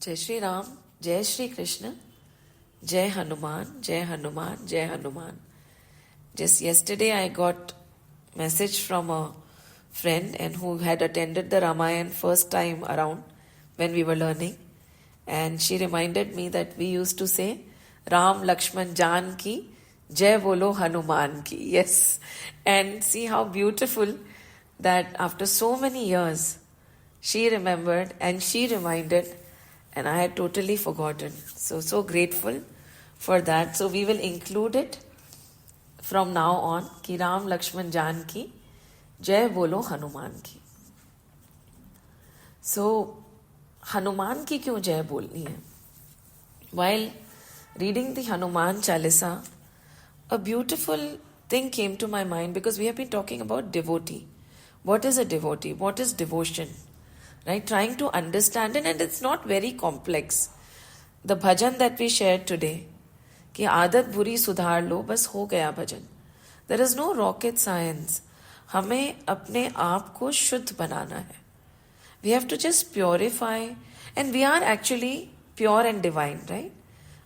जय श्री राम, जय श्री कृष्ण, जय हनुमान, जय हनुमान, जय Hanuman. Just yesterday I got message from a friend and who had attended the Ramayana first time around when we were learning, and she reminded me that we used to say Ram Lakshman Janki Jai Bolo Hanuman ki. Yes, and see how beautiful that after so many years she remembered and she reminded, and I had totally forgotten. So grateful for that. So we will include it from now on कि राम लक्ष्मण जान की जय बोलो हनुमान की. So Hanuman की क्यों जय बोलनी है? While reading the Hanuman Chalisa, a beautiful thing came to my mind because we have been talking about devotee. What is a devotee? What is devotion? Right? Trying to understand it, and it's not very complex. The bhajan that we shared today, कि आदत बुरी सुधार लो, बस हो गया भजन. There is no rocket science. हमें अपने आप को शुद्ध बनाना है. We have to just purify, and we are actually pure and divine, right?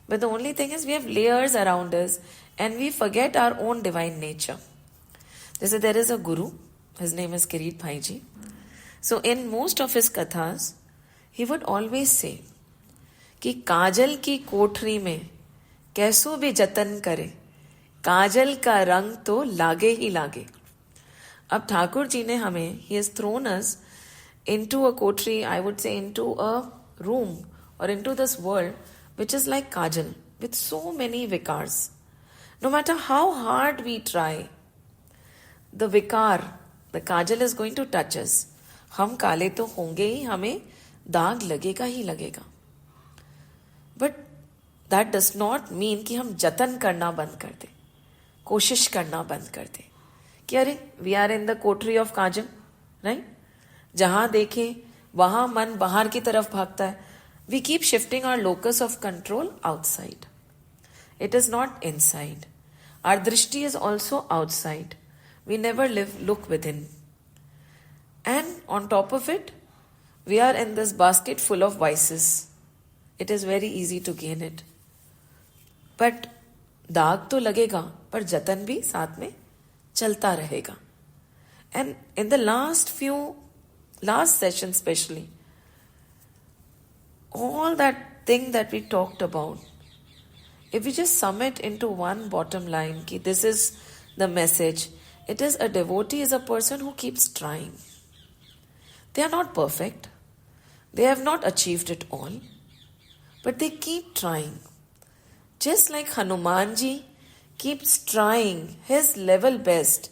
But the only thing is we have layers around us and we forget our own divine nature. There is a guru, his name is Kirit Bhai Ji. So in most of his kathas, he would always say कि काजल की कोठरी में कैसो भी जतन करे, काजल का रंग तो लागे ही लागे. अब ठाकुर जी ने हमें, he has thrown us into a कोठरी, I would say into a room or into this world which is like kajal with so many vikars. No matter how hard we try, the vikar, the kajal is going to touch us. हम काले तो होंगे ही, हमें दाग लगेगा ही लगेगा. But that does not mean कि हम जतन करना बंद कर दें, कोशिश करना बंद कर दें कि अरे we are in the kothri of kajal, right? जहां देखें वहां मन बाहर की तरफ भागता है. We keep shifting our locus of control outside. It is not inside. Our drishti is also outside. We never live look within. And on top of it, we are in this basket full of vices. It is very easy to gain it. But दाग तो लगेगा, पर जतन भी साथ में चलता रहेगा. And in the last session especially, all that thing that we talked about, if we just sum it into one bottom line, कि this is the message, it is a devotee is a person who keeps trying. They are not perfect. They have not achieved it all. But they keep trying. Just like Hanumanji keeps trying his level best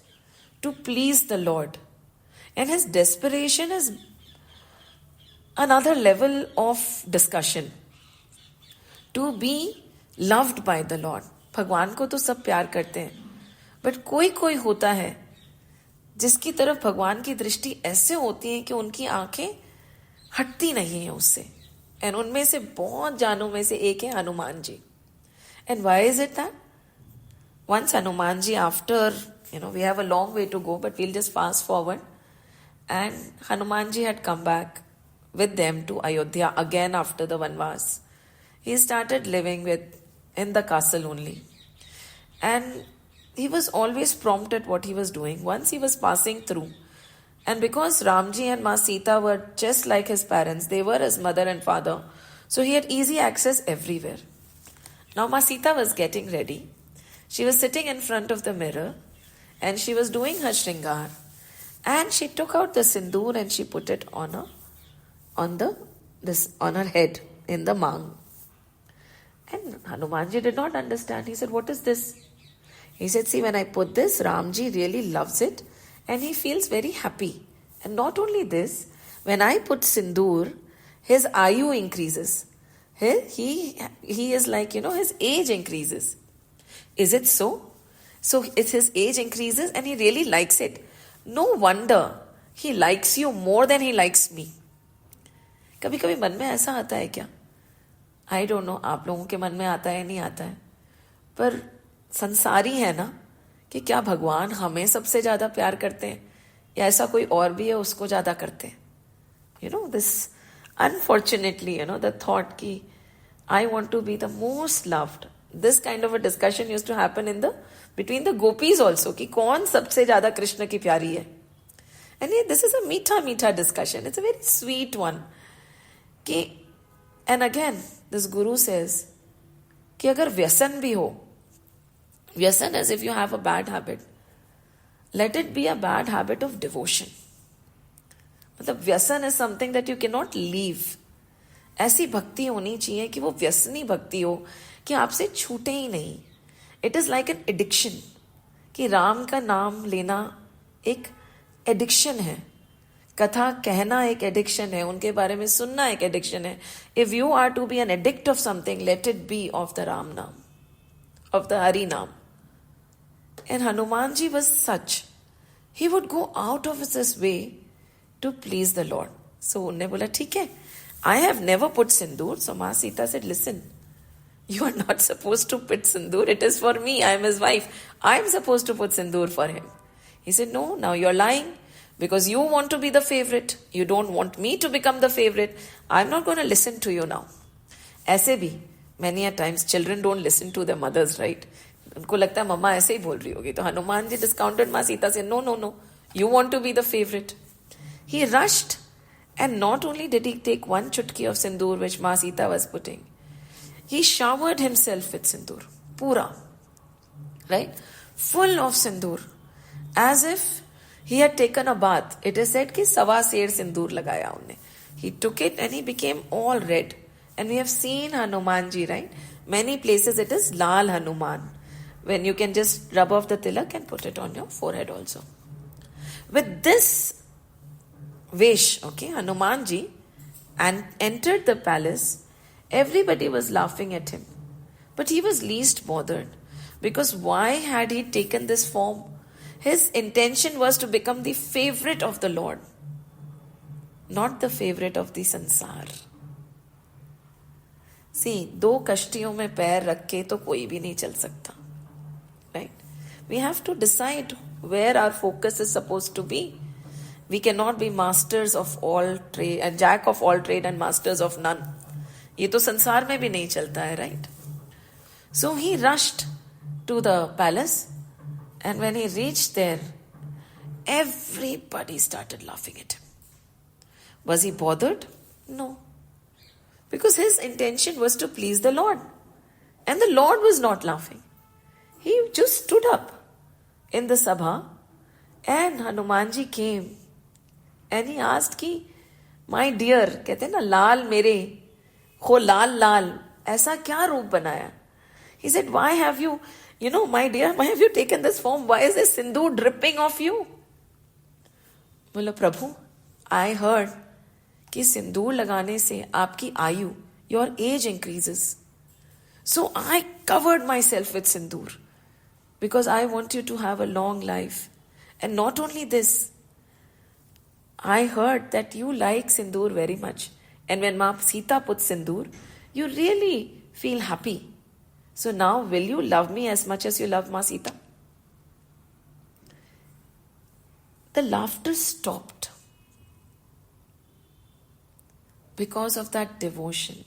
to please the Lord. And his desperation is another level of discussion. To be loved by the Lord. भगवान को तो सब प्यार करते हैं. But कोई होता है जिसकी तरफ भगवान की दृष्टि ऐसे होती है कि उनकी आंखें हटती नहीं है उससे. एंड उनमें से बहुत जानों में से एक है Hanuman ji. And why is it that? Once Hanuman ji, after we have a long way to go, but we'll just fast forward. And Hanuman ji had come back with them to Ayodhya again after the vanvas. He started living within the castle only. And he was always prompt at what he was doing. Once he was passing through, and because Ramji and Ma Sita were just like his parents, they were his mother and father, so he had easy access everywhere. Now Ma Sita was getting ready. She was sitting in front of the mirror and she was doing her shringar, and she took out the sindoor and she put it on her head in the mang. And Hanumanji did not understand. He said, "What is this?" He said, "See, when I put this, Ramji really loves it and he feels very happy. And not only this, when I put sindoor, his ayu increases. He is like, his age increases." Is it so? So it's his age increases and he really likes it. No wonder he likes you more than he likes me. कभी कभी मन में ऐसा आता है क्या? I don't know, आप लोगों के मन में आता है नहीं आता है, पर संसारी है ना कि क्या भगवान हमें सबसे ज्यादा प्यार करते हैं या ऐसा कोई और भी है उसको ज्यादा करते हैं? This Unfortunately, the thought ki I want to be the most loved. This kind of a discussion used to happen between the gopis also कि कौन सबसे ज़्यादा कृष्ण की प्यारी है. And this is a meetha discussion. It's a very sweet one. And again, this guru says कि अगर व्यसन भी हो, व्यसन as if you have a bad habit, let it be a bad habit of devotion. मतलब व्यसन is something that you cannot leave. ऐसी भक्ति होनी चाहिए कि वो व्यसनी भक्ति हो कि आपसे छूटे ही नहीं. It is like an addiction कि राम का नाम लेना एक एडिक्शन है, कथा कहना एक एडिक्शन है, उनके बारे में सुनना एक एडिक्शन है. If you are to be an addict of something, let it be of the Ram naam, of the Hari naam. And Hanuman ji was such, he would go out of this way to please the Lord. So उन्होंने बोला ठीक है, I have never put sindoor. So Ma Sita said, listen, you are not supposed to put sindoor. It is for me. I am his wife. I am supposed to put sindoor for him. He said, no, now you're lying because you want to be the favorite. You don't want me to become the favorite. I'm not going to listen to you now. ऐसे भी many a times children don't listen to their mothers, right? उनको लगता है मम्मा ऐसे ही बोल रही होगी. तो Hanuman ji discounted Ma Sita said, no. You want to be the favorite. He rushed. And not only did he take one chutki of sindoor which Ma Sita was putting, he showered himself with sindoor. Pura. Right? Full of sindoor. As if he had taken a bath. It is said ki sawa ser sindoor lagaya unne. He took it and he became all red. And we have seen Hanumanji, right? Many places it is Lal Hanuman. When you can just rub off the tilak and put it on your forehead also. With this Vesh, okay, Hanuman ji and entered the palace. Everybody was laughing at him, but he was least bothered because why had he taken this form? His intention was to become the favorite of the Lord, not the favorite of the sansar. See, दो कश्तियों में पैर रख के तो कोई भी नहीं चल सकता, right? We have to decide where our focus is supposed to be. We cannot be masters of all trade and jack of all trade and masters of none. ये तो संसार में भी नहीं चलता है, right? So he rushed to the palace, and when he reached there, everybody started laughing at him. Was he bothered? No. Because his intention was to please the Lord. And the Lord was not laughing. He just stood up in the sabha, and Hanumanji came. And he asked ki, my dear, कहते ना लाल मेरे, हो लाल, ऐसा क्या रूप बनाया? He said, why have you, my dear, why have you taken this form? Why is this sindoor dripping off you? बोला प्रभु, I heard कि सिंदूर लगाने से आपकी आयु, your age increases. So I covered myself with sindoor because I want you to have a long life. And not only this, I heard that you like sindoor very much. And when Ma Sita puts sindoor, you really feel happy. So now will you love me as much as you love Ma Sita? The laughter stopped because of that devotion.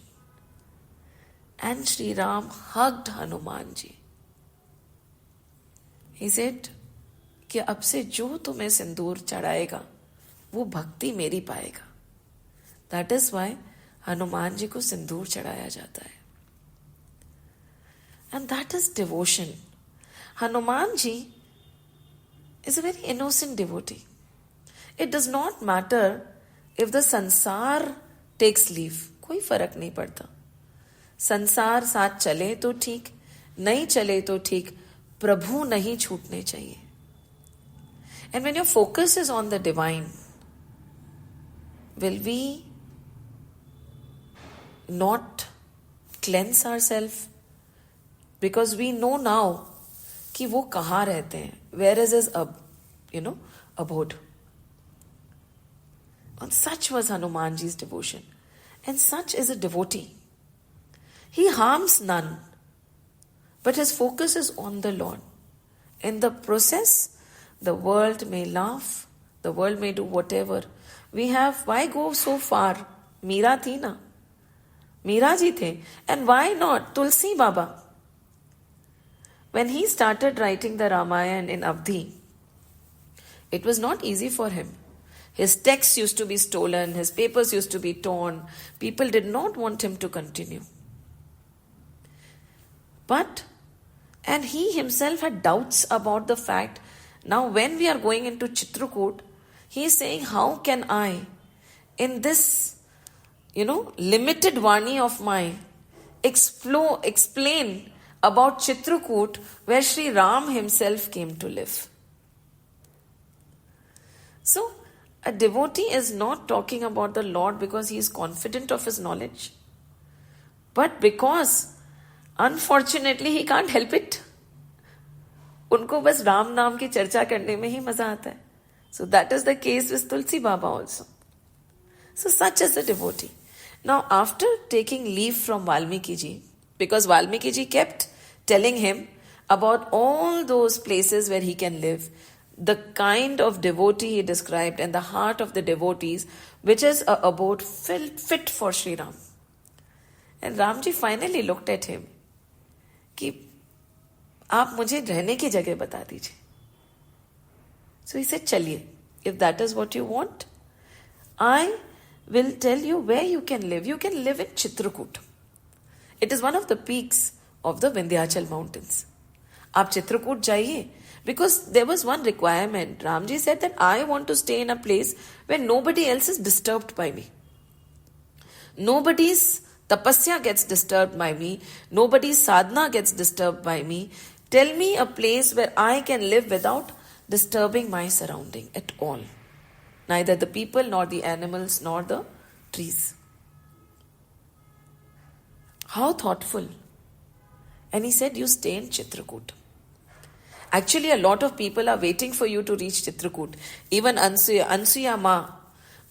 And Sri Ram hugged Hanumanji. He said कि अब से जो तुम्हें सिंदूर चढ़ाएगा वो भक्ति मेरी पाएगा. That is why Hanuman ji को सिंदूर चढ़ाया जाता है. And that is devotion. Hanuman ji is a very innocent devotee. It does not matter if the sansar takes leave. कोई फर्क नहीं पड़ता. संसार साथ चले तो ठीक, नहीं चले तो ठीक, प्रभु नहीं छूटने चाहिए. And when your focus is on the divine, will we not cleanse ourselves? Because we know now कि वो कहाँ रहते हैं. Where is his abode? And such was Hanumanji's devotion. And such is a devotee. He harms none, but his focus is on the Lord. In the process, the world may laugh, the world may do whatever. Why go so far? Meera थी ना, मीरा जी थे. And why not Tulsi Baba? When he started writing the Ramayana in Avdhi, it was not easy for him. His texts used to be stolen, his papers used to be torn. People did not want him to continue. And he himself had doubts about the fact. Now, when we are going into Chitrakoot, he is saying, how can I, in this, limited Vani of mine, explain about Chitrakoot, where Sri Ram himself came to live. So, a devotee is not talking about the Lord because he is confident of his knowledge, but because, unfortunately, he can't help it. उनको बस राम नाम की चर्चा करने में ही मजा आता है. So that is the case with Tulsi Baba also. So such is the devotee. Now, after taking leave from Valmiki ji, because Valmiki ji kept telling him about all those places where he can live, the kind of devotee he described and the heart of the devotees, which is a abode fit for Sri Ram. And Ramji finally looked at him कि आप मुझे रहने की जगह बता दीजिए. So he said, चलिए, if that is what you want, I will tell you where you can live. You can live in Chitrakoot. It is one of the peaks of the Vindhyachal mountains. आप चित्रकूट जाइए, because there was one requirement. Ramji said that I want to stay in a place where nobody else is disturbed by me. Nobody's tapasya gets disturbed by me. Nobody's sadhana gets disturbed by me. Tell me a place where I can live without disturbing my surrounding at all. Neither the people, nor the animals, nor the trees. How thoughtful. And he said, you stay in Chitrakoot. Actually, a lot of people are waiting for you to reach Chitrakoot. Even Ansuya Ma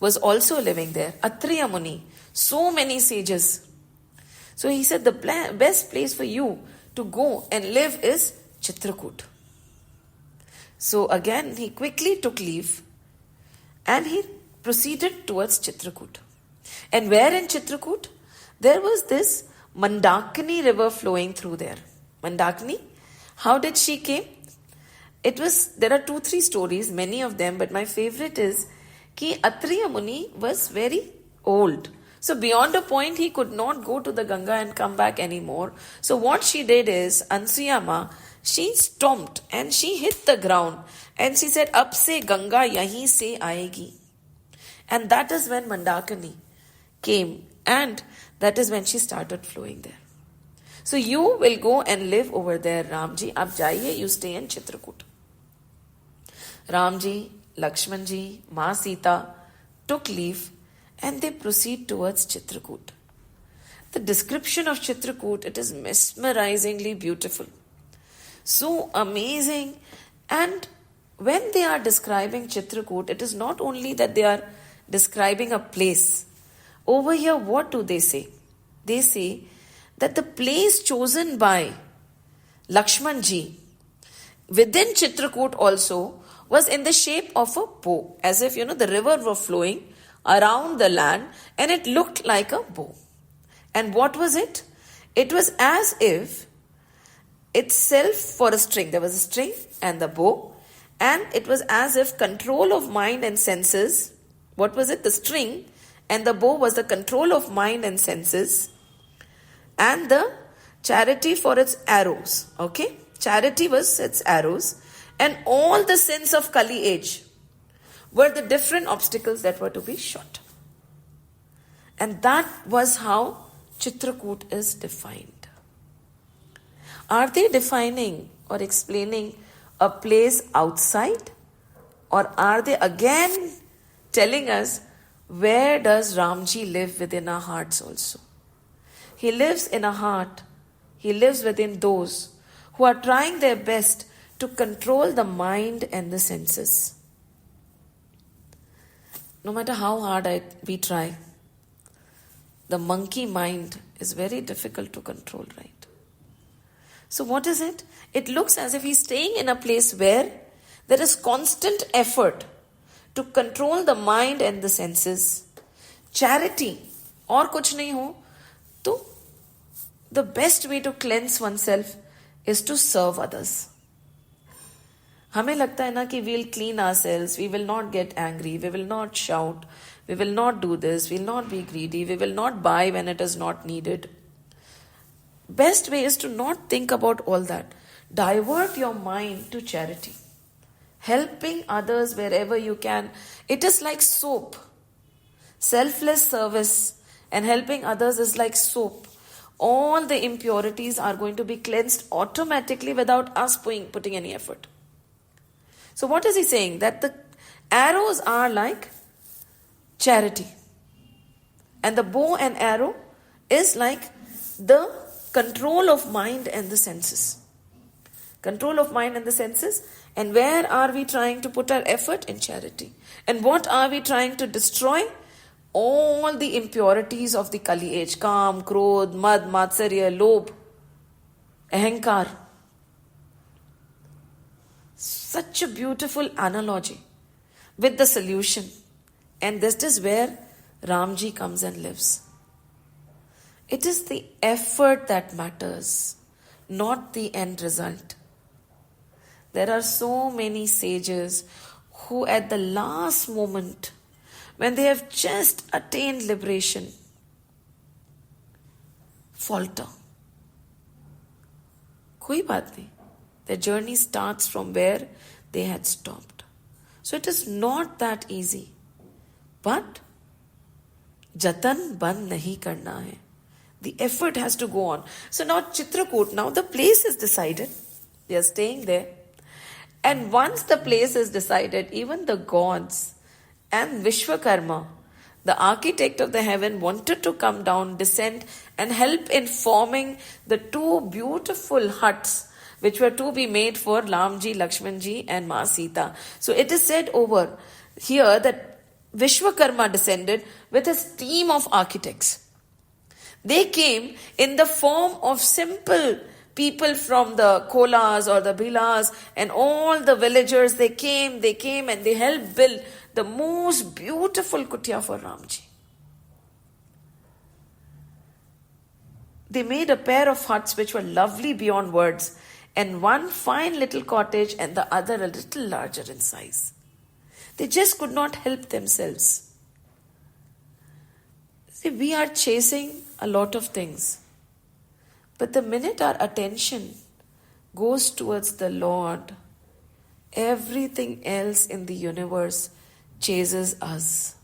was also living there. Atriya Muni. So many sages. So he said the best place for you to go and live is Chitrakoot. So again, he quickly took leave and he proceeded towards Chitrakoot. And where in Chitrakoot? There was this Mandakini river flowing through there. Mandakini, how did she came? There are 2-3 stories, many of them, but my favorite is कि Atriya Muni was very old. So beyond a point, he could not go to the Ganga and come back anymore. So what she did is, Ansuya Ma, she stomped and she hit the ground and she said, Ab se Ganga yahi se aayegi. And that is when Mandakini came and that is when she started flowing there. So you will go and live over there, Ramji. Ab jaiye, you stay in Chitrakoot. Ramji, Lakshmanji, Ma Sita took leave and they proceed towards Chitrakoot. The description of Chitrakoot, it is mesmerizingly beautiful. So amazing. And when they are describing Chitrakoot, it is not only that they are describing a place. Over here, what do they say? They say that the place chosen by Lakshmanji within Chitrakoot also was in the shape of a bow. As if, the river were flowing around the land and it looked like a bow. And what was it? It was as if itself for a string. There was a string and the bow, and it was as if control of mind and senses. What was it? The string and the bow was the control of mind and senses, and the charity for its arrows. Okay? Charity was its arrows, and all the sins of Kali age were the different obstacles that were to be shot. And that was how Chitrakoot is defined. Are they defining or explaining a place outside? Or are they again telling us where does Ramji live within our hearts also? He lives in our heart. He lives within those who are trying their best to control the mind and the senses. No matter how hard we try, the monkey mind is very difficult to control, right? So what is it? It looks as if he's staying in a place where there is constant effort to control the mind and the senses. Charity और कुछ नहीं हो तो the best way to cleanse oneself is to serve others. हमें लगता है ना कि we'll clean ourselves, we will not get angry, we will not shout, we will not do this, we will not be greedy, we will not buy when it is not needed. Best way is to not think about all that. Divert your mind to charity. Helping others wherever you can. It is like soap. Selfless service and helping others is like soap. All the impurities are going to be cleansed automatically without us putting any effort. So what is he saying? That the arrows are like charity. And the bow and arrow is like the control of mind and the senses. Control of mind and the senses. And where are we trying to put our effort? In charity. And what are we trying to destroy? All the impurities of the Kali age. Kam, Krodh, Mad, Matsarya, Lobh, Ahankar. Such a beautiful analogy with the solution. And this is where Ramji comes and lives. It is the effort that matters, not the end result. There are so many sages who at the last moment, when they have just attained liberation, falter. Koi baat nahi. Their journey starts from where they had stopped. So it is not that easy. But jatan band nahi karna hai. The effort has to go on. So now Chitrakoot, now the place is decided. They are staying there. And once the place is decided, even the gods and Vishwakarma, the architect of the heaven, wanted to come down, descend and help in forming the two beautiful huts which were to be made for Ramji, Lakshmanji and Ma Sita. So it is said over here that Vishwakarma descended with his team of architects. They came in the form of simple people from the Kolas or the Bhilas and all the villagers. They came and they helped build the most beautiful kutia for Ramji. They made a pair of huts which were lovely beyond words, and one fine little cottage and the other a little larger in size. They just could not help themselves. See, we are chasing a lot of things. But the minute our attention goes towards the Lord, everything else in the universe chases us.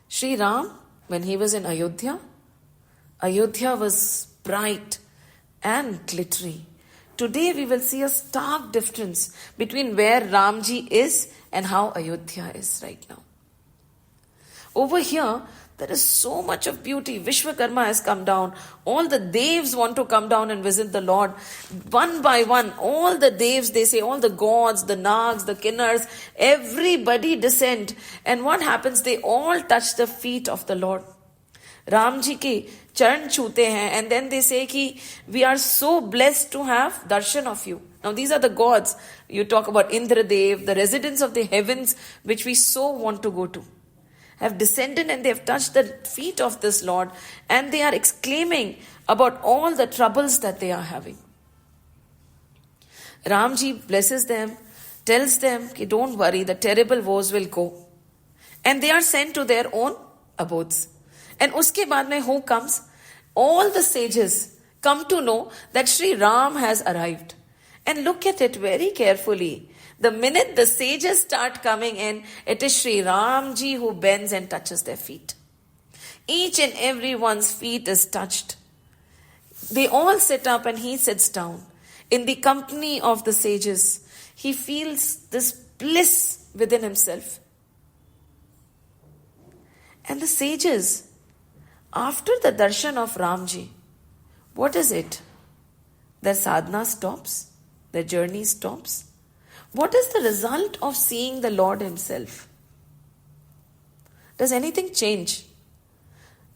Sri Ram, when he was in Ayodhya, Ayodhya was bright and glittery. Today we will see a stark difference between where Ramji is and how Ayodhya is right now. Over here, there is so much of beauty. Vishwakarma has come down. All the devs want to come down and visit the Lord. One by one, all the devs, they say, all the gods, the nags, the kinnars, everybody descend. And what happens? They all touch the feet of the Lord. Ramji ke charan chute hain, and then they say ki we are so blessed to have darshan of you. Now these are the gods. You talk about Indradev, the residents of the heavens, which we so want to go to, have descended and they have touched the feet of this Lord, and they are exclaiming about all the troubles that they are having. Ramji blesses them, tells them ki don't worry, the terrible woes will go. And they are sent to their own abodes. And uske baad mein who comes? All the sages come to know that Sri Ram has arrived. And look at it very carefully. The minute the sages start coming in, it is Sri Ramji who bends and touches their feet. Each and every one's feet is touched. They all sit up and he sits down. In the company of the sages, he feels this bliss within himself. And the sages, after the darshan of Ramji, what is it? Their sadhana stops, their journey stops. What is the result of seeing the Lord himself? Does anything change?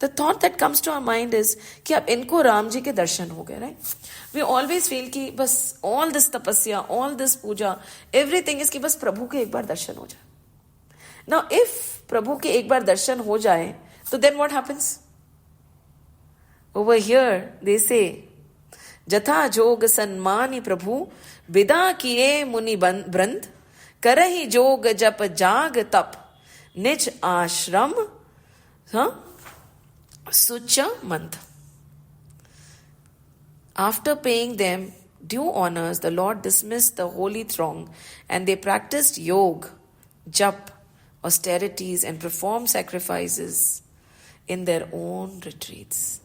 The thought that comes to our mind is कि अब इनको राम जी के दर्शन हो गए, right? We always feel कि बस all this tapasya, all this puja, everything is कि बस प्रभु के एक बार दर्शन हो जाए. Now if प्रभु के एक बार दर्शन हो जाए तो then what happens? Over here they say जथा जोग सन्मानी प्रभु विदा किए मुनि वृंद करहि जोग जप जाग तप निज आश्रम सुच मंद. After paying them due honors, the Lord dismissed the holy throng, and they practiced yoga, jap, austerities, and performed sacrifices in their own retreats.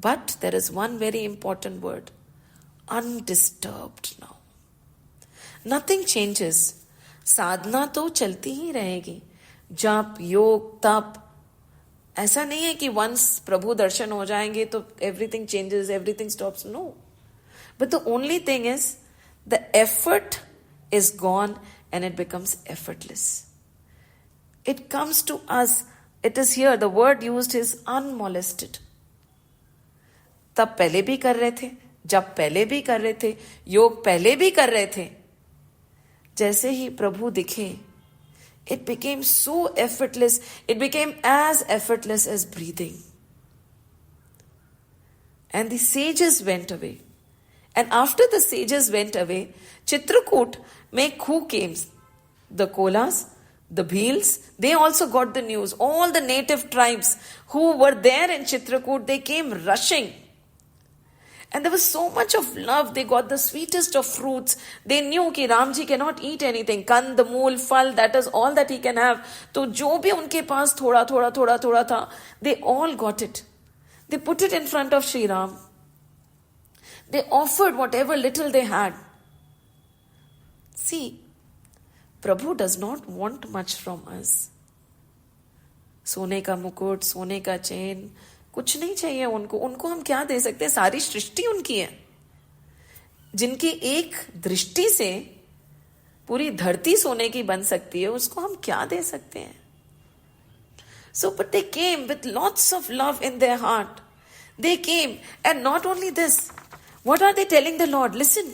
But there is one very important word: undisturbed now. Nothing changes. साधना तो चलती ही रहेगी. जप, योग, तप. ऐसा नहीं है कि वंस प्रभु दर्शन हो जाएंगे तो everything changes, everything stops. No. But the only thing is the effort is gone and it becomes effortless. It comes to us. It is here. The word used is unmolested. तब पहले भी कर रहे थे, जब पहले भी कर रहे थे, योग पहले भी कर रहे थे. जैसे ही प्रभु दिखे, it became so effortless. It became as effortless as breathing. And the sages went away. And after the sages went away, Chitrakoot में who came? The Kolas, the Bhils, they also got the news. All the native tribes who were there in Chitrakoot, they came rushing. And there was so much of love. They got the sweetest of fruits. They knew कि Ram ji cannot eat anything. कंद, मूल, फल, that is all that he can have. तो जो भी उनके पास थोड़ा थोड़ा थोड़ा थोड़ा था, they all got it. They put it in front of Sri Ram. They offered whatever little they had. See, Prabhu does not want much from us. सोने का मुकुट, सोने का चेन, कुछ नहीं चाहिए उनको. उनको हम क्या दे सकते हैं? सारी सृष्टि उनकी है. जिनकी एक दृष्टि से पूरी धरती सोने की बन सकती है, उसको हम क्या दे सकते हैं? So, but they came with lots of love in their heart. They came, and not only this, what are they telling the Lord? Listen,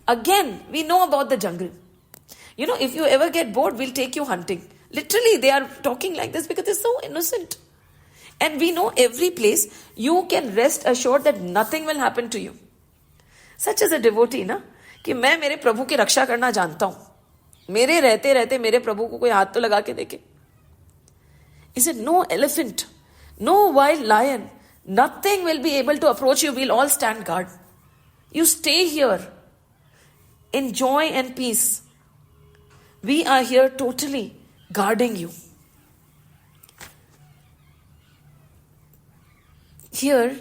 again, we know about the jungle. You know, if you ever get bored, we'll take you hunting. Literally, they are talking like this because they're so innocent. And we know every place, you can rest assured that nothing will happen to you. Such as a devotee, ना, कि मैं मेरे प्रभु की रक्षा करना जानता हूं. मेरे रहते रहते मेरे प्रभु को कोई हाथ तो लगा के देखे. He said, no elephant, no wild lion, nothing will be able to approach you. We'll all stand guard. You stay here in joy and peace. We are here totally guarding you. Here,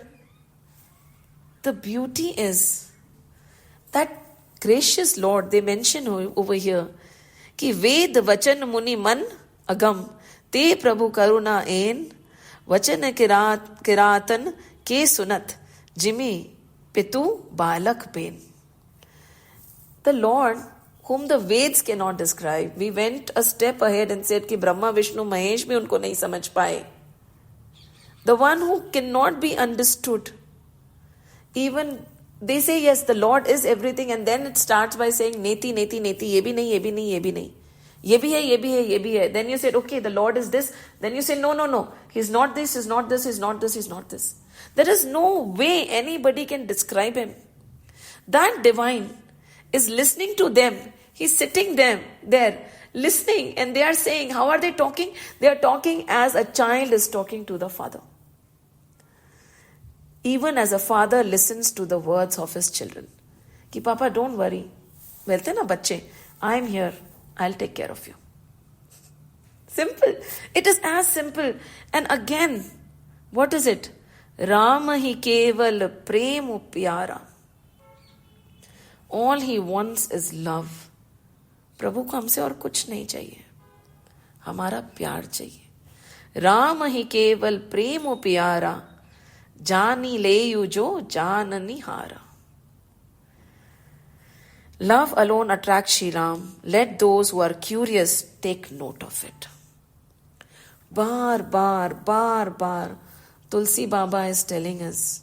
the beauty is that gracious Lord, they mention over here, कि वेद वचन मुनि मन अगम ते प्रभु करुणा N वचन किरातन के सुनत Jimmy पितु बालक pen. The Lord, whom the Veds cannot describe, we went a step ahead and said कि ब्रह्मा विष्णु महेश भी उनको नहीं समझ पाए. The one who cannot be understood. Even they say, yes, the Lord is everything, and then it starts by saying, Neti, Neti, Neti, ye bhi nahi, ye bhi nahi, ye bhi nahi. Ye bhi hai, ye bhi hai, ye bhi hai. Then you said, okay, the Lord is this. Then you say, no, no, no. He's not this, he's not this, he's not this, he's not this. There is no way anybody can describe him. That divine is listening to them. He's sitting there, listening, and they are saying, how are they talking? They are talking as a child is talking to the father. Even as a father listens to the words of his children. Ki Papa, don't worry. Bolte na bacche, I'm here. I'll take care of you. Simple. It is as simple. And again, what is it? Rama hi keval prem pyara. All he wants is love. प्रभु को हमसे और कुछ नहीं चाहिए. हमारा प्यार चाहिए. राम ही केवल प्रेम प्यारा जानी लेयु जो जाननी हारा. Love alone attracts Shri Ram. Let those who are curious take note of it. Bar, bar, bar, bar. Tulsi Baba is telling us,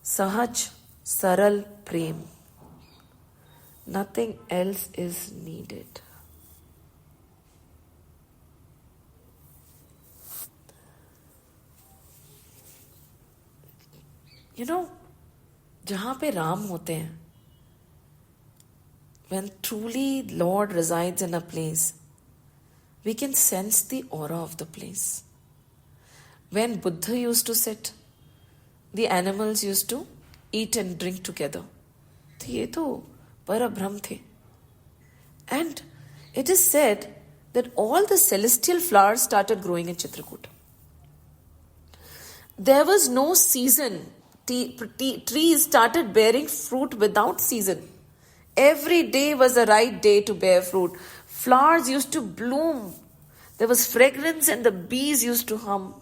Sahaj, Saral, Prem. Nothing else is needed. You know, जहां पे राम होते हैं, when truly Lord resides in a place, we can sense the aura of the place. When Buddha used to sit, the animals used to eat and drink together. तो ये तो परब्रह्म थे. And it is said that all the celestial flowers started growing in Chitrakoot. There was no season. Trees started bearing fruit without season. Every day was the right day to bear fruit. Flowers used to bloom. There was fragrance and the bees used to hum.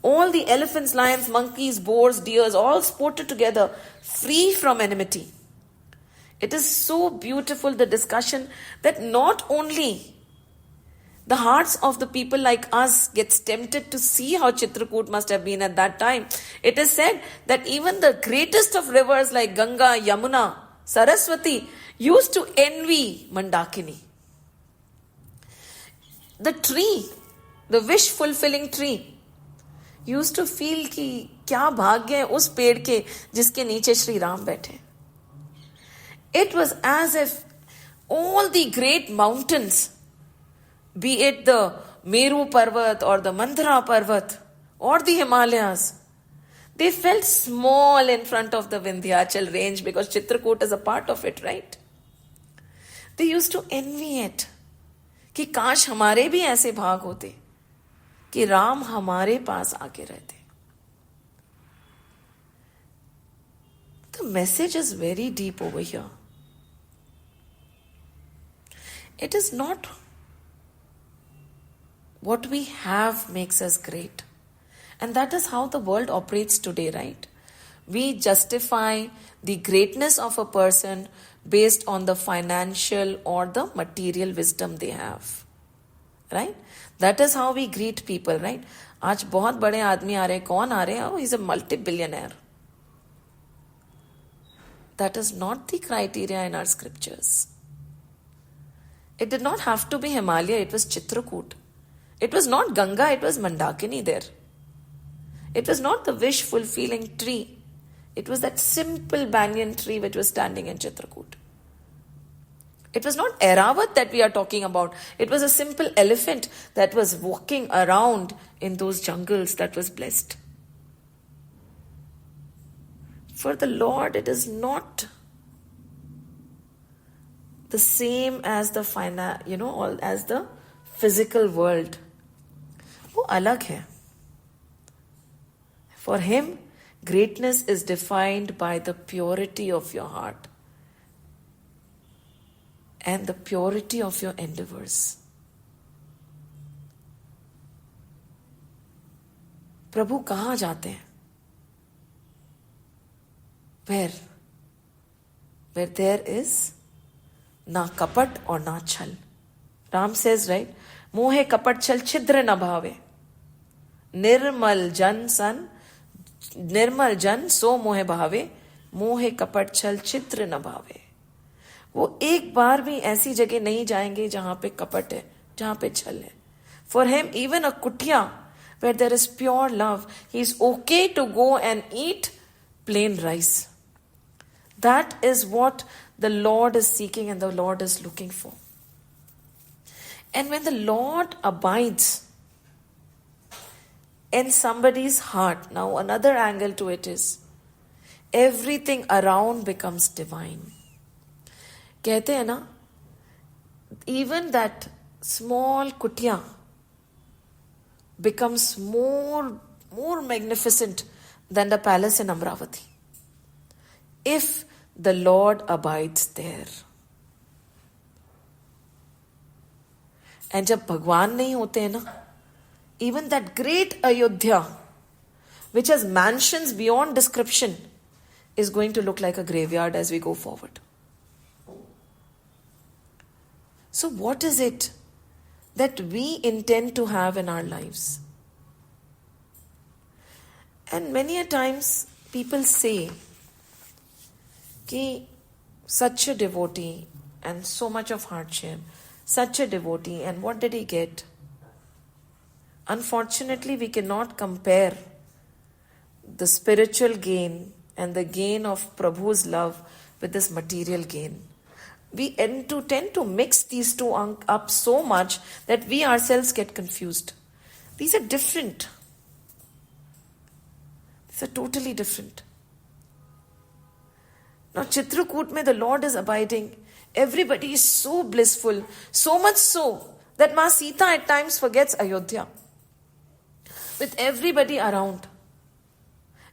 All the elephants, lions, monkeys, boars, deers all sported together, free from enmity. It is so beautiful, the discussion, that not only the hearts of the people like us gets tempted to see how Chitrakoot must have been at that time. It is said that even the greatest of rivers like Ganga, Yamuna, Saraswati used to envy Mandakini. The tree, the wish-fulfilling tree, used to feel कि क्या भाग्य है उस पेड़ के जिसके नीचे श्री राम बैठे. It was as if all the great mountains, be it the Meru Parvat or the Mandara Parvat or the Himalayas, they felt small in front of the Vindhyachal range because Chitrakoot is a part of it, right? They used to envy it. कि काश हमारे भी ऐसे भाग होते कि राम हमारे पास आके रहते. The message is very deep over here. It is not what we have makes us great. And that is how the world operates today, right? We justify the greatness of a person based on the financial or the material wisdom they have. Right? That is how we greet people, right? आज बहुत बड़े आदमी आ रहे हैं. कौन आ रहे हैं? Oh, he's a multi-billionaire. That is not the criteria in our scriptures. It did not have to be Himalaya, it was Chitrakoot. It was not Ganga, it was Mandakini there. It was not the wish-fulfilling tree. It was that simple banyan tree which was standing in Chitrakoot. It was not Airavat that we are talking about. It was a simple elephant that was walking around in those jungles that was blessed. For the Lord, it is not the same as the as the physical world. वो अलग है. For him, greatness is defined by the purity of your heart and the purity of your endeavors. प्रभु कहाँ जाते हैं? Where there is na kapat or na chal. Ram says, right? Mohe kapat chal chidra na bhave. Nirmal jan so mohe bhave. Mohe kapat chal chidra na bhave. वो एक बार भी ऐसी जगह नहीं जाएंगे जहां पे कपट है, जहां पे छल है. For him, even a kutia where there is pure love, he is okay to go and eat plain rice. That is what the Lord is seeking and the Lord is looking for. And when the Lord abides in somebody's heart, now another angle to it is, everything around becomes divine. कहते हैं ना, even that small kutia becomes more magnificent than the palace in Amravati if the Lord abides there. And जब भगवान नहीं होते हैं ना, even that great Ayodhya, which has mansions beyond description, is going to look like a graveyard as we go forward. So what is it that we intend to have in our lives? And many a times people say कि such a devotee and so much of hardship, such a devotee, and what did he get? Unfortunately, we cannot compare the spiritual gain and the gain of Prabhu's love with this material gain. We tend to mix these two up so much that we ourselves get confused. These are different. These are totally different. Now Chitrakoot mein the Lord is abiding. Everybody is so blissful, so much so that Ma Sita at times forgets Ayodhya with everybody around.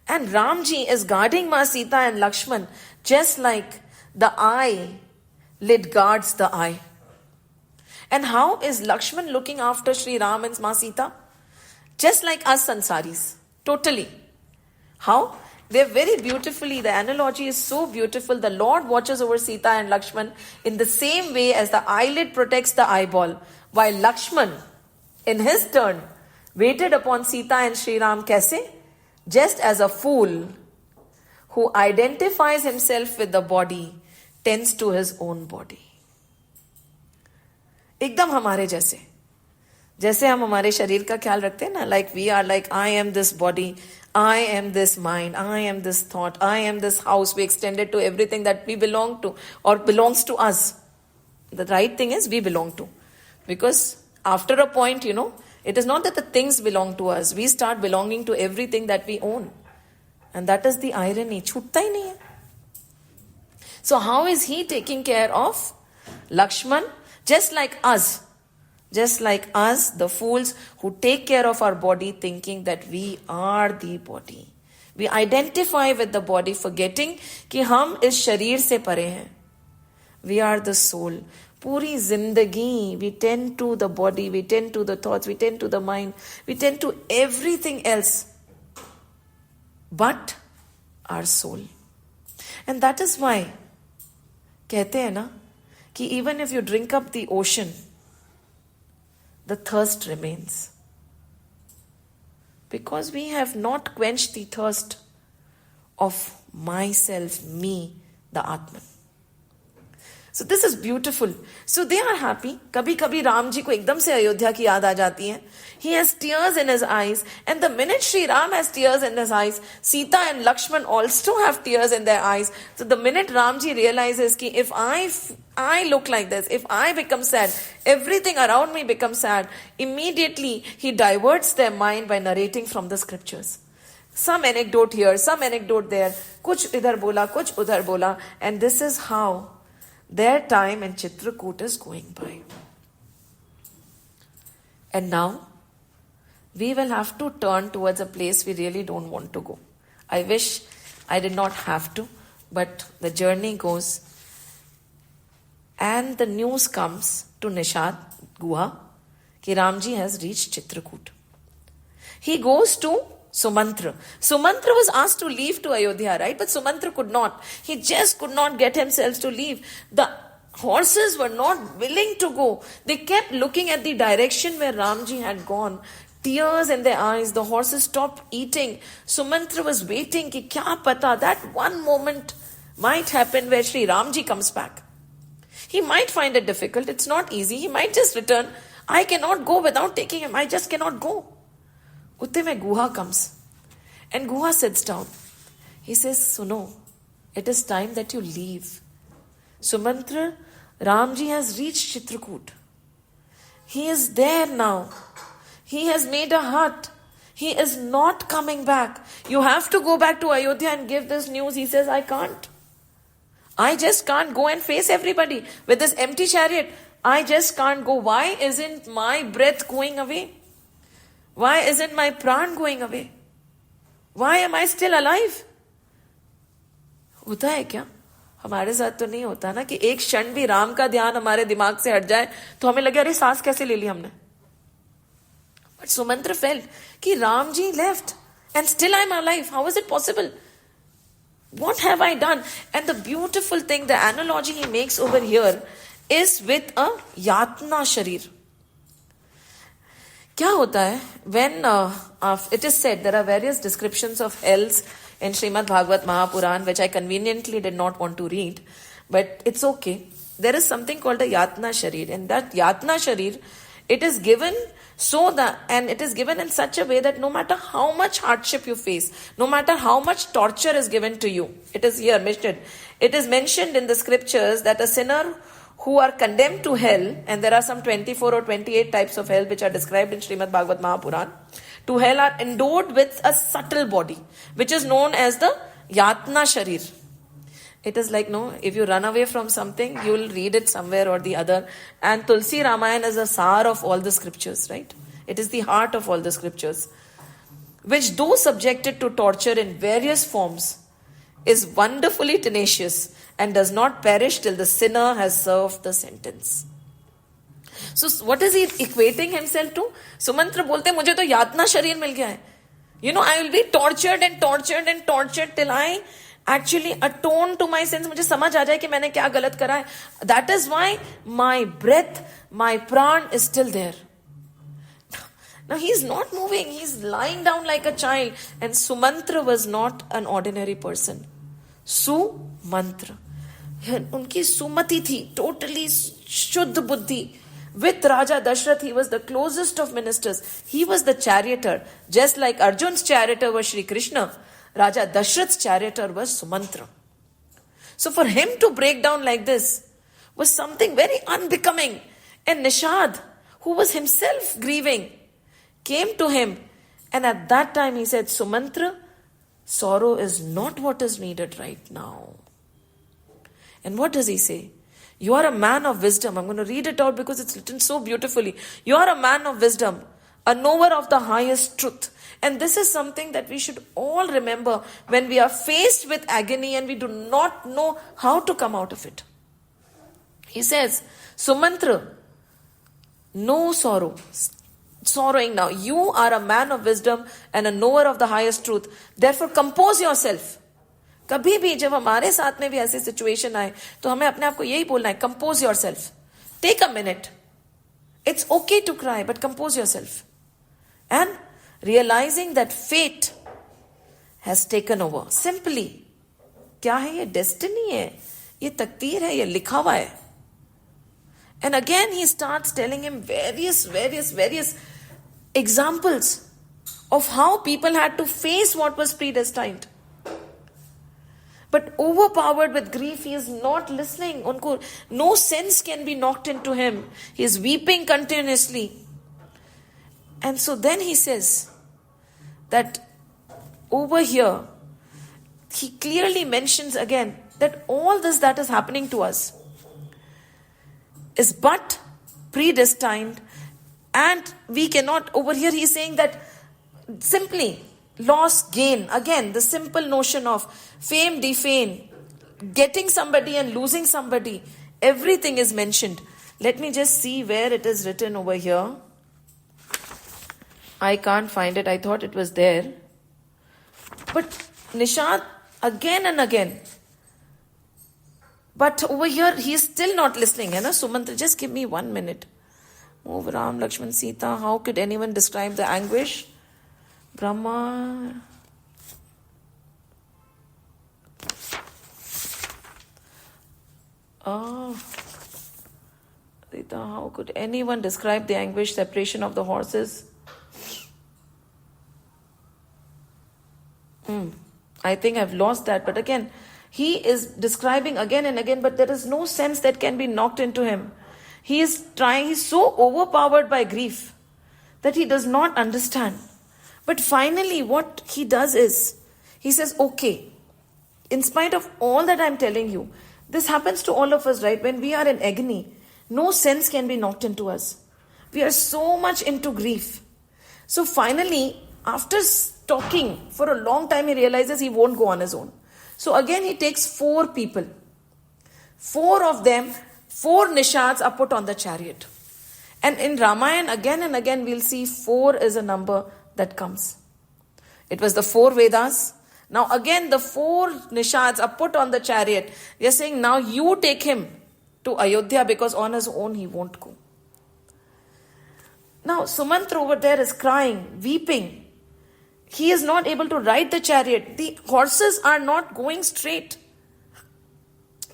And Ramji is guarding Ma Sita and Lakshman just like the eyelid guards the eye. And how is Lakshman looking after Sri Ram and Ma Sita? Just like us Sansaris. Totally. How? They're very beautifully, the analogy is so beautiful. The Lord watches over Sita and Lakshman in the same way as the eyelid protects the eyeball. While Lakshman, in his turn, waited upon Sita and Sri Ram kaise? Just as a fool who identifies himself with the body tends to his own body. एकदम हमारे जैसे हम हमारे शरीर का ख्याल रखते हैं ना, like we are like, I am this body, I am this mind, I am this thought, I am this house. We extend it to everything that we belong to or belongs to us. The right thing is we belong to. Because after a point, it is not that the things belong to us. We start belonging to everything that we own. And that is the irony. Chhutta hi nahi hai. So how is he taking care of Lakshman? Just like us, the fools who take care of our body thinking that we are the body. We identify with the body forgetting कि हम इस शरीर से परे हैं. We are the soul. पूरी जिंदगी we tend to the body, we tend to the thoughts, we tend to the mind, we tend to everything else but our soul. And that is why कहते हैं ना कि even if you drink up the ocean, the thirst remains. Because we have not quenched the thirst of myself, me, the Atman. So this is beautiful. So they are happy. कभी-कभी राम जी को एकदम से अयोध्या की याद आ जाती है. He has tears in his eyes. And the minute Sri Ram has tears in his eyes, Sita and Lakshman also have tears in their eyes. So the minute Ram ji realizes कि if I look like this, if I become sad, everything around me becomes sad, immediately he diverts their mind by narrating from the scriptures. Some anecdote here, some anecdote there, कुछ इधर बोला, कुछ उधर बोला, and this is how their time in Chitrakoot is going by. And now, we will have to turn towards a place we really don't want to go. I wish I did not have to, but the journey goes. And the news comes to Nishad Guha कि Ramji has reached Chitrakoot. He goes to Sumantra. Sumantra was asked to leave to Ayodhya, right? But Sumantra could not. He just could not get himself to leave. The horses were not willing to go. They kept looking at the direction where Ramji had gone. Tears in their eyes. The horses stopped eating. Sumantra was waiting कि क्या पता, that one moment might happen where Sri Ramji comes back. He might find it difficult. It's not easy. He might just return. I cannot go without taking him. I just cannot go. Utte mein Guha comes. And Guha sits down. He says, Suno, it is time that you leave. Sumantra, Ramji has reached Chitrakoot. He is there now. He has made a hut. He is not coming back. You have to go back to Ayodhya and give this news. He says, I can't. I just can't go and face everybody with this empty chariot. I just can't go. Why isn't my breath going away? Why isn't my pran going away? Why am I still alive? होता है क्या? हमारे साथ तो नहीं होता ना कि एक क्षण भी राम का ध्यान हमारे दिमाग से हट जाए तो हमें लगे अरे सांस कैसे ले ली हमने. But Sumantra felt कि Ram ji left and still I'm alive. How is it possible? What have I done? And the beautiful thing, the analogy he makes over here is with a yatna sharir. क्या होता है? When it is said, there are various descriptions of hells in Srimad Bhagavad Mahapuran, which I conveniently did not want to read, but it's okay. There is something called a yatna sharir, and that yatna sharir It is given and it is given in such a way that no matter how much hardship you face, no matter how much torture is given to you, it is here mentioned. It is mentioned in the scriptures that a sinner who are condemned to hell, and there are some 24 or 28 types of hell which are described in Srimad Bhagavad Mahapuran, to hell are endowed with a subtle body, which is known as the Yatna Sharir. It is like, if you run away from something, you will read it somewhere or the other. And Tulsi Ramayana is a sar of all the scriptures, right? It is the heart of all the scriptures. Which, though subjected to torture in various forms, is wonderfully tenacious and does not perish till the sinner has served the sentence. So what is he equating himself to? Sumantra bolte, mujhe to yatna sharir mil gaya hai. I will be tortured and tortured and tortured till I actually atone to my sins. मुझे समझ आ जाए कि मैंने क्या गलत करा है. That is why my breath, my pran is still there. Now he is not moving. He is lying down like a child. And Sumantra was not an ordinary person. Sumantra. उनकी सुमति थी. Totally शुद्ध बुद्धि. With Raja Dashrath, he was the closest of ministers. He was the charioteer. Just like Arjun's charioteer was Shri Krishna, Raja Dashrath's charioteer was Sumantra. So for him to break down like this was something very unbecoming. And Nishad, who was himself grieving, came to him. And at that time he said, Sumantra, sorrow is not what is needed right now. And what does he say? You are a man of wisdom. I'm going to read it out because it's written so beautifully. You are a man of wisdom, a knower of the highest truth. And this is something that we should all remember when we are faced with agony and we do not know how to come out of it. He says, Sumantra, no sorrow. Sorrowing now. You are a man of wisdom and a knower of the highest truth. Therefore, compose yourself. कभी भी जब हमारे साथ में भी ऐसी situation आए तो हमें अपने आप को यही बोलना है, compose yourself, take a minute, it's okay to cry but compose yourself and realising that fate has taken over. Simply क्या है ये? डेस्टिनी है, ये तकदीर है, ये लिखा हुआ है. And again he starts telling him various examples of how people had to face what was predestined. But overpowered with grief, he is not listening. No sense can be knocked into him. He is weeping continuously. And so then he says that over here, he clearly mentions again that all this that is happening to us is but predestined, and we cannot, over here he is saying that simply loss, gain, again the simple notion of fame, defame, getting somebody and losing somebody, everything is mentioned. Let me just see where it is written over here. I can't find it. I thought it was there. But Nishad again and again. But over here he is still not listening. Hai na? Sumantra, just give me 1 minute. Move Ram, Lakshman, Sita. How could anyone describe the anguish? Brahma. Rita, how could anyone describe the anguish, separation of the horses? I think I've lost that. But again, he is describing again and again, but there is no sense that can be knocked into him. He's so overpowered by grief that he does not understand. But finally, what he does is, he says, okay, in spite of all that I'm telling you, this happens to all of us, right? When we are in agony, no sense can be knocked into us. We are so much into grief. So finally, after talking for a long time, he realizes he won't go on his own. So again, he takes 4 people. 4 of them, 4 nishads are put on the chariot. And in Ramayana, again and again, we'll see 4 is a number that comes. It was the 4 Vedas. Now again, the 4 nishads are put on the chariot. They are saying, now you take him to Ayodhya because on his own he won't go. Now Sumantra over there is crying, weeping. He is not able to ride the chariot. The horses are not going straight.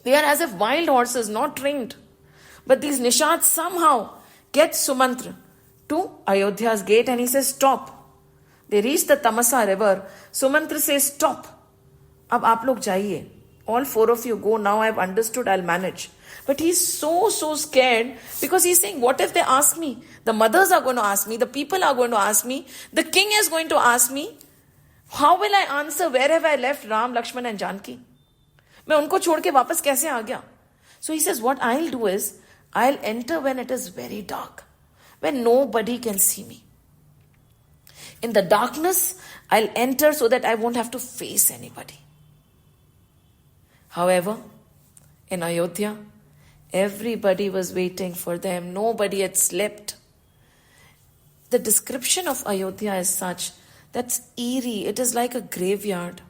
They are as if wild horses, not trained. But these nishads somehow get Sumantra to Ayodhya's gate and he says, stop. They reach the Tamasa river. Sumantra says, stop. Ab aap log jaiye. All four of you go now. I've understood. I'll manage. But he's so scared because he's saying, what if they ask me? The mothers are going to ask me. The people are going to ask me. The king is going to ask me. How will I answer? Where have I left Ram, Lakshman and Janki? मैं उनको छोड़ के वापस कैसे आ गया? So he says, what I'll do is, I'll enter when it is very dark, when nobody can see me. In the darkness, I'll enter so that I won't have to face anybody. However, in Ayodhya, everybody was waiting for them. Nobody had slept. The description of Ayodhya is such that's eerie. It is like a graveyard.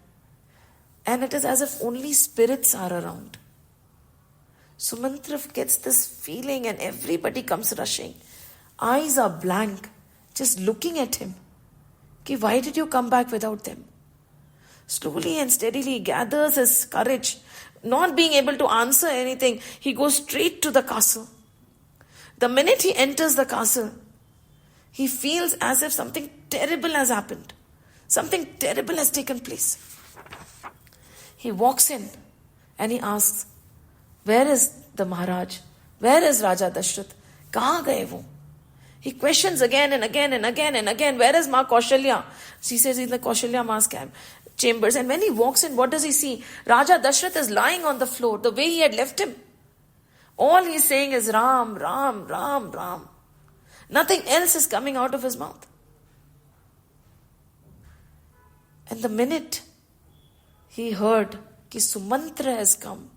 And it is as if only spirits are around. Sumantra gets this feeling and everybody comes rushing. Eyes are blank, just looking at him. Okay, why did you come back without them? Slowly and steadily he gathers his courage. Not being able to answer anything, he goes straight to the castle. The minute he enters the castle, he feels as if something terrible has happened. Something terrible has taken place. He walks in and he asks, where is the Maharaj? Where is Raja Dashrath? Kahan gaye wo? He questions again and again and again and again, where is Ma Kaushalya? She says in the Kaushalya Ma's chambers. And when he walks in, what does he see? Raja Dashrath is lying on the floor, the way he had left him. All he's saying is Ram, Ram, Ram, Ram. Nothing else is coming out of his mouth. And the minute he heard कि Sumantra has come,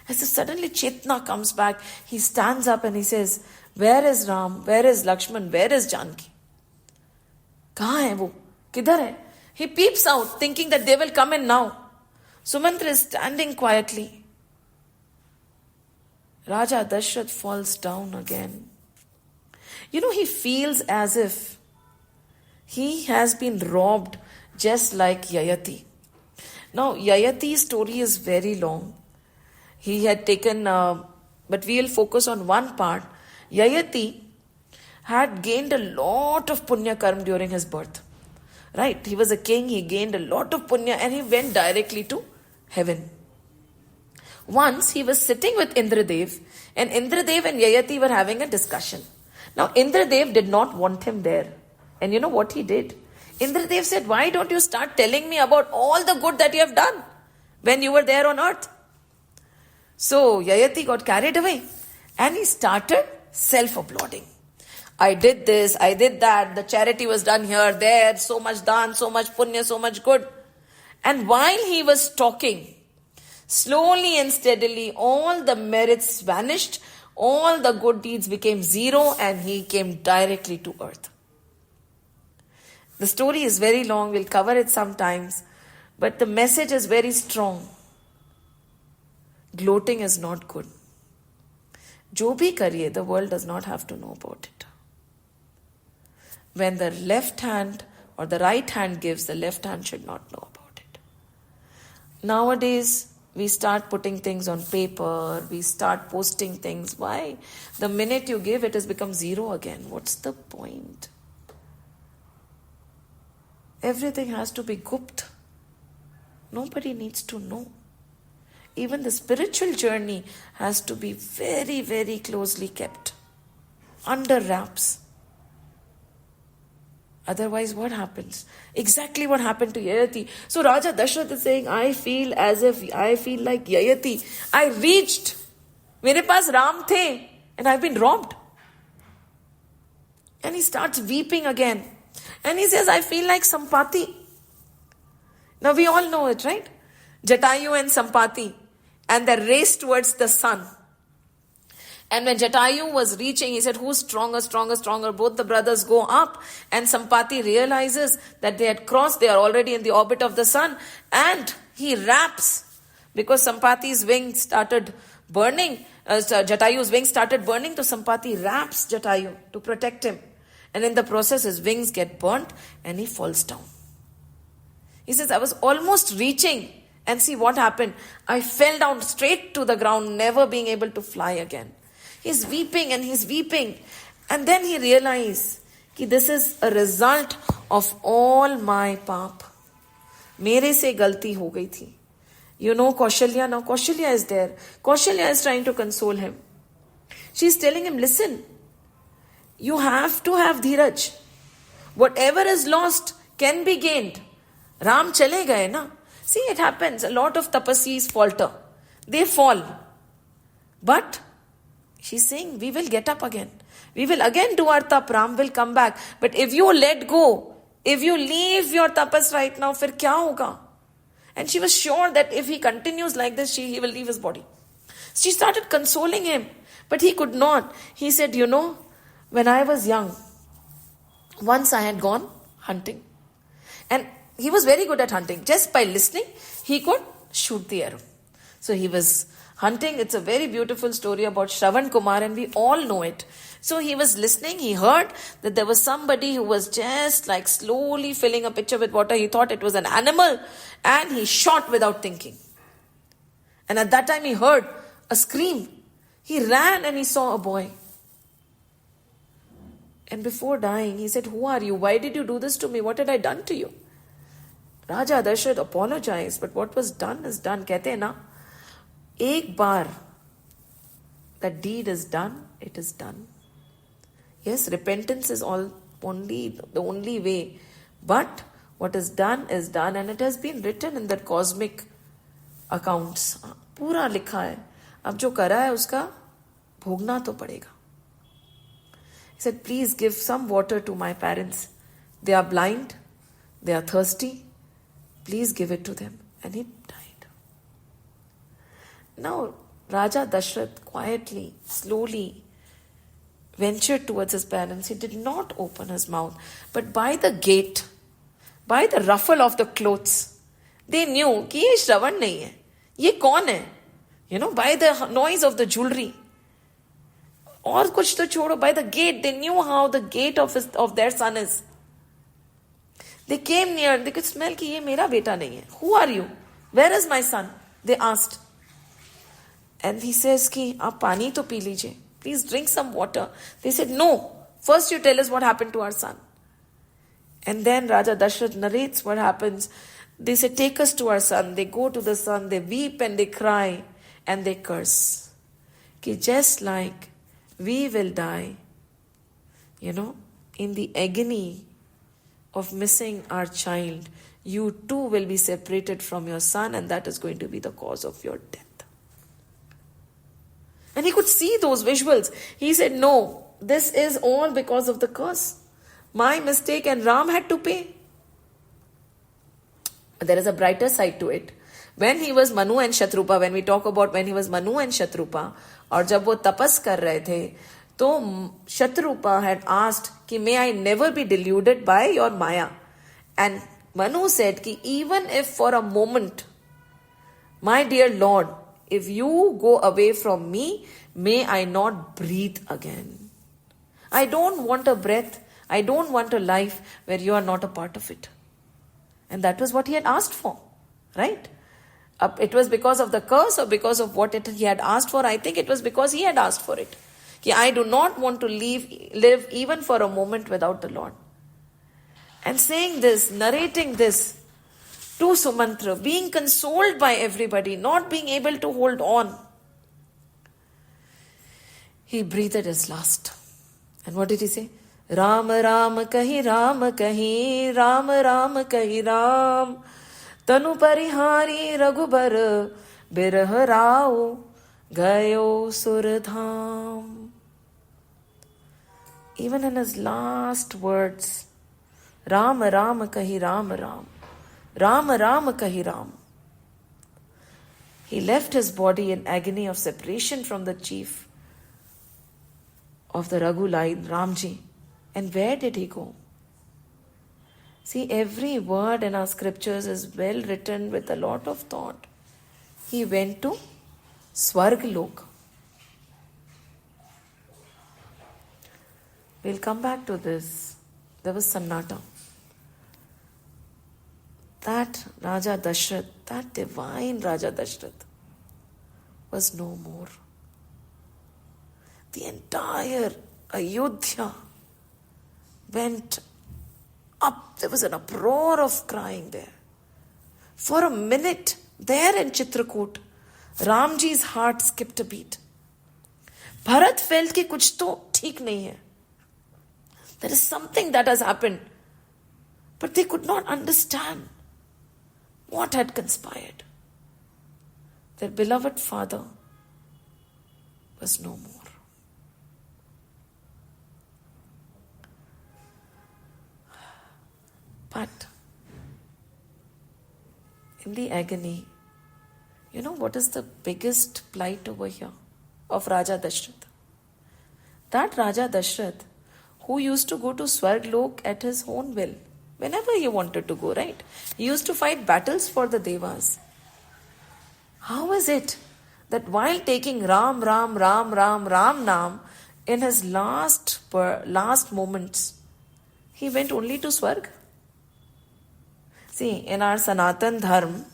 as if suddenly Chetna comes back, he stands up and he says, where is Ram? Where is Lakshman? Where is Janki? Kahan hai wo? Kidhar hai? He peeps out thinking that they will come in now. Sumantra is standing quietly. Raja Dashrath falls down again. He feels as if he has been robbed just like Yayati. Now, Yayati's story is very long. He had taken, but we will focus on one part. Yayati had gained a lot of punya karma during his birth. Right? He was a king, he gained a lot of punya and he went directly to heaven. Once he was sitting with Indradev and Indradev and Yayati were having a discussion. Now, Indradev did not want him there. And you know what he did? Indradev said, why don't you start telling me about all the good that you have done when you were there on earth? So Yayati got carried away and he started self-applauding. I did this, I did that, the charity was done here, there, so much done, so much punya, so much good. And while he was talking, slowly and steadily all the merits vanished, all the good deeds became zero and he came directly to earth. The story is very long, we'll cover it sometimes, but the message is very strong. Gloating is not good. Jo bhi kariye, the world does not have to know about it. When the left hand or the right hand gives, the left hand should not know about it. Nowadays, we start putting things on paper, we start posting things. Why? The minute you give, it has become zero again. What's the point? Everything has to be gupt. Nobody needs to know. Even the spiritual journey has to be very, very closely kept. Under wraps. Otherwise, what happens? Exactly what happened to Yayati. So Raja Dashrath is saying, I feel like Yayati. I reached. Mere paas Ram the. And I've been robbed. And he starts weeping again. And he says, I feel like Sampati. Now we all know it, right? Jatayu and Sampati. And they raced towards the sun. And when Jatayu was reaching, he said, who's stronger? Both the brothers go up. And Sampati realizes that they had crossed. They are already in the orbit of the sun. And he raps. Because Sampati's wings started burning. Jatayu's wings started burning. So Sampati raps Jatayu to protect him. And in the process, his wings get burnt. And he falls down. He says, I was almost reaching. And see what happened. I fell down straight to the ground, never being able to fly again. He's weeping and he's weeping. And then he realized, कि this is a result of all my पाप. मेरे से गलती हो गई थी. You know Kaushalya now. Kaushalya is there. Kaushalya is trying to console him. She's telling him, listen, you have to have dheeraj. Whatever is lost can be gained. Ram chale gaye na. See, it happens. A lot of tapasis falter. They fall. But she's saying, we will get up again. We will again do our tap. Ram will come back. But if you let go, if you leave your tapas right now, fir kya hoga? And she was sure that if he continues like this, he will leave his body. She started consoling him. But he could not. He said, you know, when I was young, once I had gone hunting. And he was very good at hunting. Just by listening, he could shoot the arrow. So he was hunting. It's a very beautiful story about Shravan Kumar, and we all know it. So he was listening. He heard that there was somebody who was just like slowly filling a pitcher with water. He thought it was an animal, and he shot without thinking. And at that time he heard a scream. He ran and he saw a boy. And before dying, he said, who are you? Why did you do this to me? What had I done to you? Raja Dasharatha apologized, but what was done is done. Kehte hai na, ek baar that deed is done, it is done. Yes, repentance is the only way. But what is done, and it has been written in the cosmic accounts. पूरा लिखा है. अब जो करा है उसका भोगना तो पड़ेगा. He said, please give some water to my parents. They are blind. They are thirsty. Please give it to them. And he died. Now, Raja Dashrath quietly, slowly ventured towards his parents. He did not open his mouth. But by the gate, by the ruffle of the clothes, they knew कि ये श्रवण नहीं है. ये कौन है? You know, by the noise of the jewelry. और कुछ तो छोड़ो, by the gate, they knew how the gate of their son is. They came near, they could smell कि ये मेरा बेटा नहीं है. Who are you? Where is my son? They asked. And he says कि आप पानी तो पी लीजिए. Please drink some water. They said, no. First you tell us what happened to our son. And then Raja Dashrath narrates what happens. They say, take us to our son. They go to the son, they weep and they cry and they curse. Ki just like we will die, you know, in the agony of missing our child, you too will be separated from your son, and that is going to be the cause of your death. And he could see those visuals. He said, no, this is all because of the curse. My mistake, and Ram had to pay. But there is a brighter side to it. When he was Manu and Shatrupa, when we talk about when he was Manu and Shatrupa, और जब वो तपस कर रहे थे, तो Shatrupa had asked कि may I never be deluded by your Maya. And Manu said कि even if for a moment, my dear Lord, if you go away from me, may I not breathe again. I don't want a breath. I don't want a life where you are not a part of it. And that was what he had asked for, right? It was because of the curse or because of what he had asked for. I think it was because he had asked for it. I do not want to live even for a moment without the Lord. And saying this, narrating this to Sumantra, being consoled by everybody, not being able to hold on, he breathed his last. And what did he say? Ram Ram kahi Ram kahi, Ram Ram kahi Ram, Tanu parihari Raghubar, Birah Rao, Gayo Suradham. Even in his last words, Ram Ram kahi Ram Ram, Ram Ram kahi Ram. He left his body in agony of separation from the chief of the Raghu line, Ramji. And where did he go? See, every word in our scriptures is well written with a lot of thought. He went to Swargalok. We'll come back to this. There was Sannata. That Raja Dashrath, that divine Raja Dashrath, was no more. The entire Ayodhya went up. There was an uproar of crying there. For a minute, there in Chitrakoot, Ramji's heart skipped a beat. Bharat felt कि कुछ तो ठीक नहीं है. There is something that has happened. But they could not understand what had conspired. Their beloved father was no more. But in the agony, you know what is the biggest plight over here of Raja Dashrath? That Raja Dashrath, who used to go to Swarglok at his own will, whenever he wanted to go, right? He used to fight battles for the Devas. How is it that while taking Ram Nam in his last moments, he went only to Swarg? See, in our Sanatan Dharma,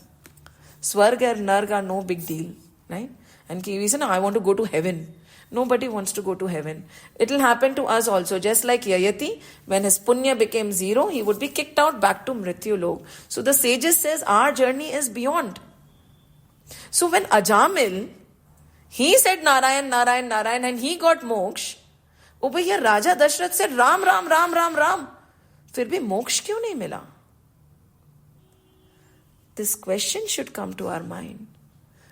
Swarg and Narg are no big deal, right? And we say, no, I want to go to heaven. Nobody wants to go to heaven. It will happen to us also. Just like Yayati, when his punya became 0, he would be kicked out back to Mrityu Lok. So the sages says our journey is beyond. So when Ajamil, he said Narayan and he got moksha, over here Raja Dashrath said Ram. फिर भी मोक्ष क्यों नहीं मिला? This question should come to our mind.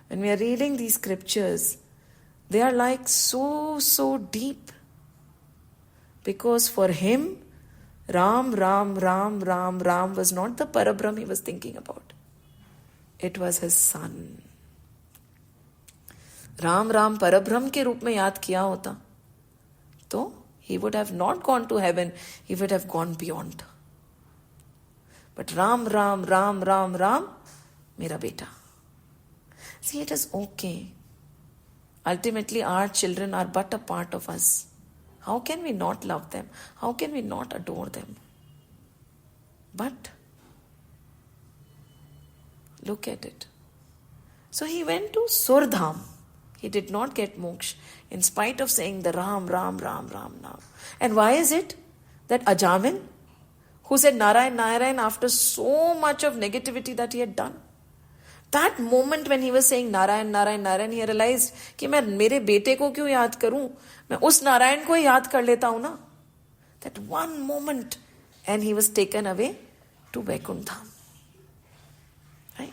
When we are reading these scriptures, they are like so deep. Because for him, Ram was not the Parabrahm he was thinking about. It was his son. Ram Parabrahm के रूप में याद किया होता, तो he would have not gone to heaven, he would have gone beyond. But Ram, mera beta. See, it is okay. Ultimately, our children are but a part of us. How can we not love them? How can we not adore them? But look at it. So he went to Surdham. He did not get moksha in spite of saying the Ram. And why is it that Ajamil, who said Narayan after so much of negativity that he had done, that moment when he was saying Narayan, he realized कि मैं मेरे बेटे को क्यों याद करूं, मैं उस नारायण को ही याद कर लेता हूं ना. That one moment, and he was taken away to Vaikuntha. Right?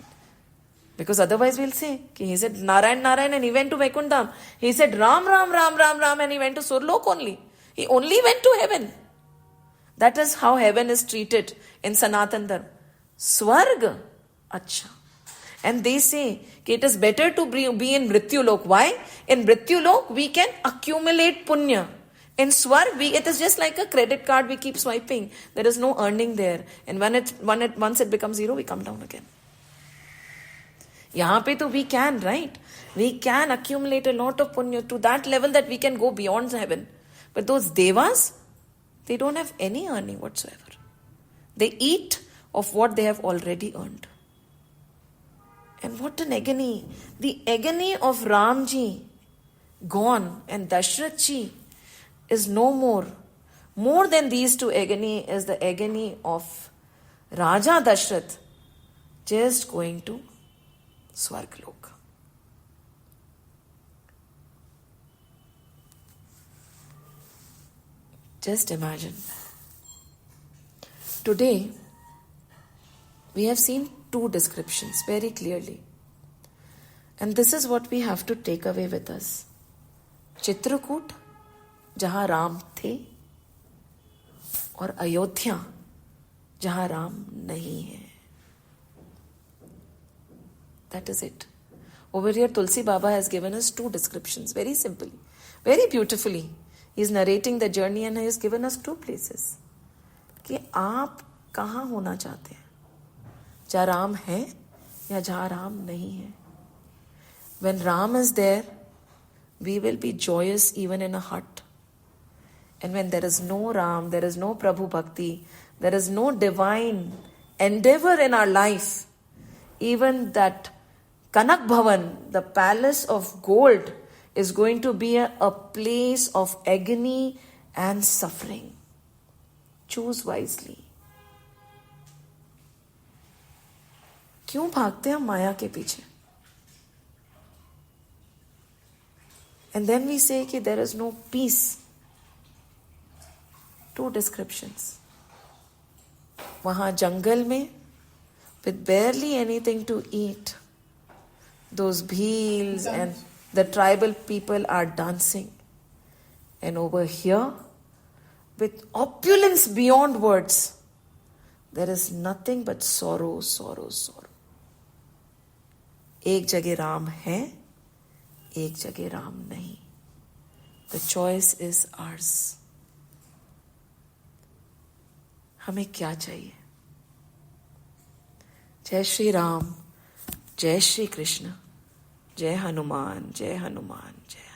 Because otherwise we'll say कि he said Narayan and he went to Vaikuntha. He said Ram and he went to Surlok only. He only went to heaven. That is how heaven is treated in Sanatan Dharma. Swarg, acha. And they say that it is better to be in Mrityu Lok. Why? In Mrityu Lok, we can accumulate punya. In Swarg, it is just like a credit card we keep swiping. There is no earning there. And once it becomes 0, we come down again. Yahan pe to we can, right? We can accumulate a lot of punya to that level that we can go beyond heaven. But those devas, they don't have any earning whatsoever. They eat of what they have already earned. And what an agony. The agony of Ramji gone and Dashrathji is no more. More than these two agony is the agony of Raja Dashrath just going to Swarglok. Just imagine. Today, we have seen 2 descriptions very clearly. And this is what we have to take away with us. Chitrakoot, जहाँ राम थे, और अयोध्या, जहाँ राम नहीं है. That is it. Over here, Tulsi Baba has given us 2 descriptions, very simply, very beautifully. He is narrating the journey and he has given us 2 places. कि आप कहाँ होना चाहते हैं? जहाँ राम है या जहाँ राम नहीं है? When Ram is there, we will be joyous even in a hut. And when there is no Ram, there is no Prabhu Bhakti, there is no divine endeavor in our life, even that Kanak Bhavan, the palace of gold, is going to be a place of agony and suffering. Choose wisely. क्यों भागते हैं हम माया के पीछे? And then we say कि there is no peace. Two descriptions. वहां जंगल में with barely anything to eat, those bheels and the tribal people are dancing. And over here, with opulence beyond words, there is nothing but sorrow, sorrow, sorrow. एक जगह राम है, एक जगह राम नहीं. The choice is ours. हमें क्या चाहिए? जय श्री राम, जय श्री कृष्ण, जय हनुमान, जय हनुमान, जय